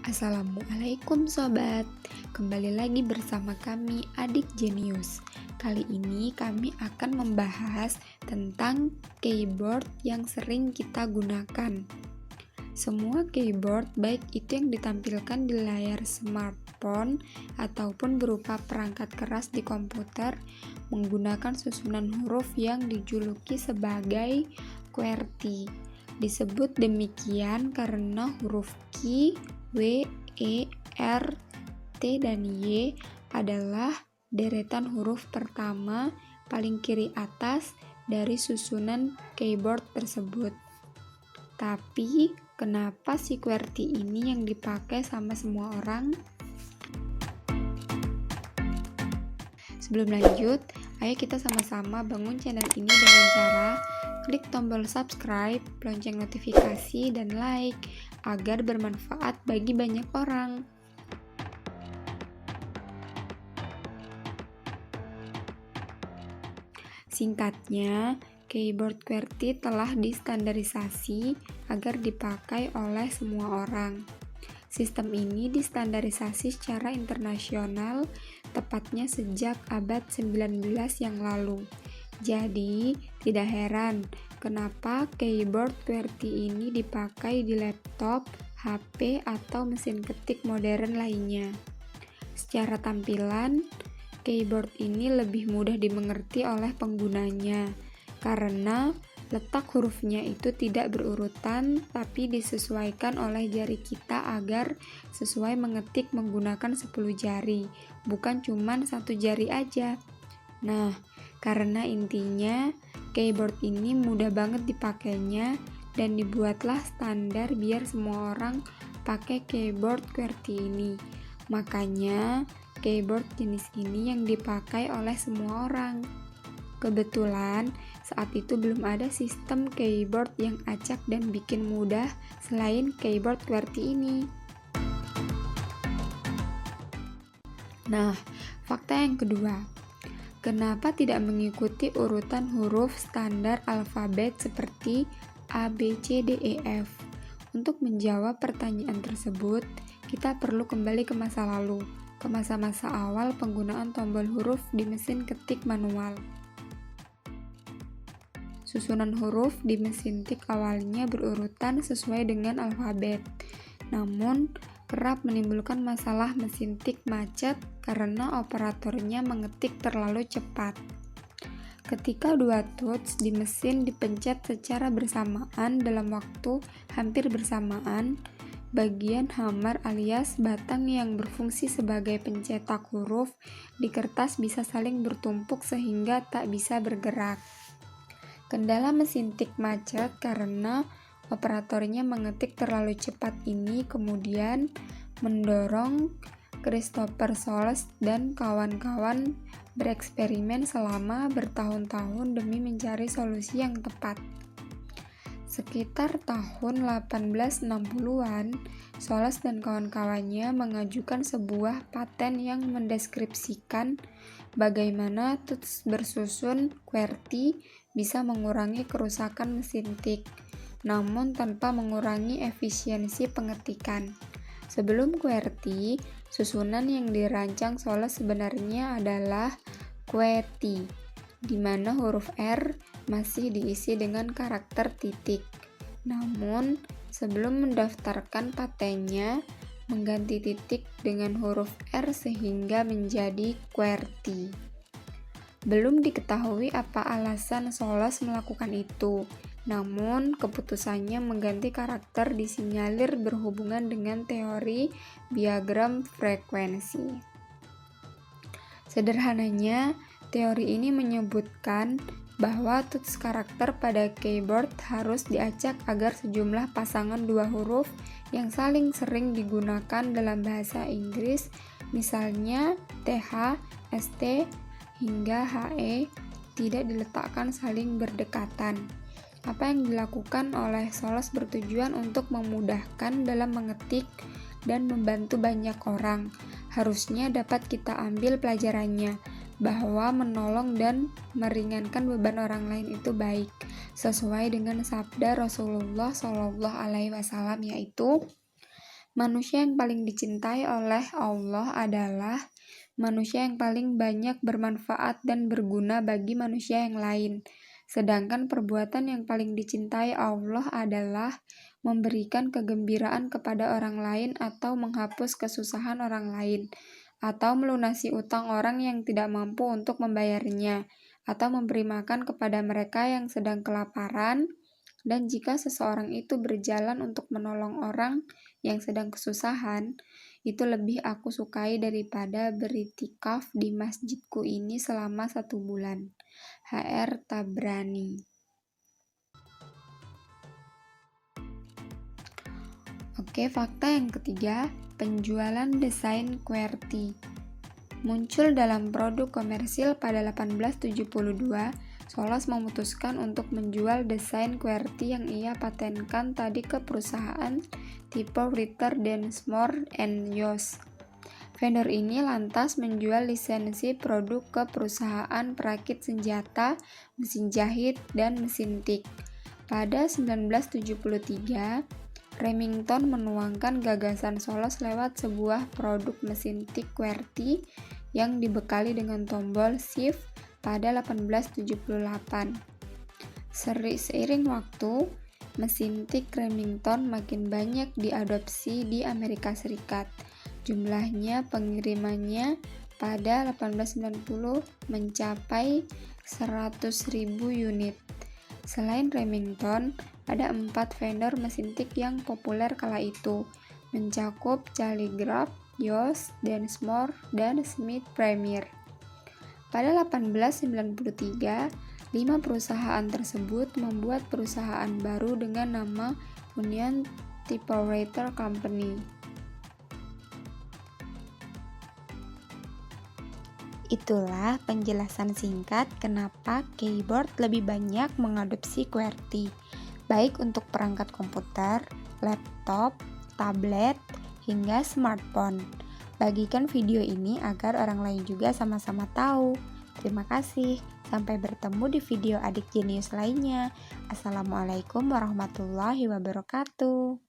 Assalamualaikum sobat, kembali lagi bersama kami Adik Jenius. Kali ini kami akan membahas tentang keyboard yang sering kita gunakan. Semua keyboard, baik itu yang ditampilkan di layar smartphone ataupun berupa perangkat keras di komputer, menggunakan susunan huruf yang dijuluki sebagai QWERTY. Disebut demikian karena huruf Q, W, E, R, T, dan Y adalah deretan huruf pertama paling kiri atas dari susunan keyboard tersebut. Tapi, kenapa si QWERTY ini yang dipakai sama semua orang? Sebelum lanjut, ayo kita sama-sama bangun channel ini dengan cara klik tombol subscribe, lonceng notifikasi, dan like agar bermanfaat bagi banyak orang. Singkatnya, keyboard QWERTY telah distandarisasi agar dipakai oleh semua orang. Sistem ini distandarisasi secara internasional, tepatnya sejak abad 19 yang lalu. Jadi, tidak heran kenapa keyboard QWERTY ini dipakai di laptop, HP, atau mesin ketik modern lainnya. Secara tampilan, keyboard ini lebih mudah dimengerti oleh penggunanya, karena letak hurufnya itu tidak berurutan, tapi disesuaikan oleh jari kita agar sesuai mengetik menggunakan 10 jari, bukan cuma satu jari aja. Nah, karena intinya keyboard ini mudah banget dipakainya dan dibuatlah standar biar semua orang pakai keyboard QWERTY ini. Makanya, keyboard jenis ini yang dipakai oleh semua orang. Kebetulan, saat itu belum ada sistem keyboard yang acak dan bikin mudah selain keyboard QWERTY ini. Nah, fakta yang kedua, kenapa tidak mengikuti urutan huruf standar alfabet seperti A, B, C, D, E, F? Untuk menjawab pertanyaan tersebut, kita perlu kembali ke masa lalu, ke masa-masa awal penggunaan tombol huruf di mesin ketik manual. Susunan huruf di mesin tik awalnya berurutan sesuai dengan alfabet. Namun, kerap menimbulkan masalah mesin tik macet karena operatornya mengetik terlalu cepat. Ketika dua touch di mesin dipencet secara bersamaan dalam waktu hampir bersamaan, bagian hammer alias batang yang berfungsi sebagai pencetak huruf di kertas bisa saling bertumpuk sehingga tak bisa bergerak. Kendala mesin tik macet karena operatornya mengetik terlalu cepat ini kemudian mendorong Christopher Soles dan kawan-kawan bereksperimen selama bertahun-tahun demi mencari solusi yang tepat. Sekitar tahun 1860-an, Soles dan kawan-kawannya mengajukan sebuah paten yang mendeskripsikan bagaimana touch bersusun QWERTY bisa mengurangi kerusakan mesin tik, namun tanpa mengurangi efisiensi pengetikan. Sebelum QWERTY, susunan yang dirancang Soles sebenarnya adalah QWETY, di mana huruf R masih diisi dengan karakter titik. Namun, sebelum mendaftarkan patennya, mengganti titik dengan huruf R sehingga menjadi QWERTY. Belum diketahui apa alasan Soles melakukan itu, namun keputusannya mengganti karakter disinyalir berhubungan dengan teori diagram frekuensi. Sederhananya, teori ini menyebutkan bahwa touch karakter pada keyboard harus diacak agar sejumlah pasangan dua huruf yang saling sering digunakan dalam bahasa Inggris, misalnya TH, ST, hingga HE, tidak diletakkan saling berdekatan. Apa yang dilakukan oleh Soles bertujuan untuk memudahkan dalam mengetik dan membantu banyak orang. Harusnya dapat kita ambil pelajarannya, bahwa menolong dan meringankan beban orang lain itu baik, sesuai dengan sabda Rasulullah SAW, yaitu Manusia yang paling dicintai oleh Allah adalah manusia yang paling banyak bermanfaat dan berguna bagi manusia yang lain. Sedangkan perbuatan yang paling dicintai Allah adalah memberikan kegembiraan kepada orang lain atau menghapus kesusahan orang lain, atau melunasi utang orang yang tidak mampu untuk membayarnya, atau memberi makan kepada mereka yang sedang kelaparan. Dan jika seseorang itu berjalan untuk menolong orang yang sedang kesusahan, itu lebih aku sukai daripada beritikaf di masjidku ini selama 1 bulan. HR Tabrani. Oke, fakta yang ketiga, penjualan desain QWERTY. Muncul dalam produk komersil pada 1872, Solos memutuskan untuk menjual desain QWERTY yang ia patenkan tadi ke perusahaan tipe Ritter Densmore & Yost. Vendor ini lantas menjual lisensi produk ke perusahaan perakit senjata, mesin jahit, dan mesin tik. Pada 1973, Remington menuangkan gagasan Solos lewat sebuah produk mesin tik QWERTY yang dibekali dengan tombol shift pada 1878. Seiring waktu, mesin tik Remington makin banyak diadopsi di Amerika Serikat. Jumlahnya pengirimannya pada 1890 mencapai 100.000 unit. Selain Remington, ada 4 vendor mesin tik yang populer kala itu, mencakup Calligraph, Yost, Densmore, dan Smith Premier. Pada 1893, 5 perusahaan tersebut membuat perusahaan baru dengan nama Union Typewriter Company. Itulah penjelasan singkat kenapa keyboard lebih banyak mengadopsi QWERTY, baik untuk perangkat komputer, laptop, tablet, hingga smartphone. Bagikan video ini agar orang lain juga sama-sama tahu. Terima kasih. Sampai bertemu di video Adik Jenius lainnya. Assalamualaikum warahmatullahi wabarakatuh.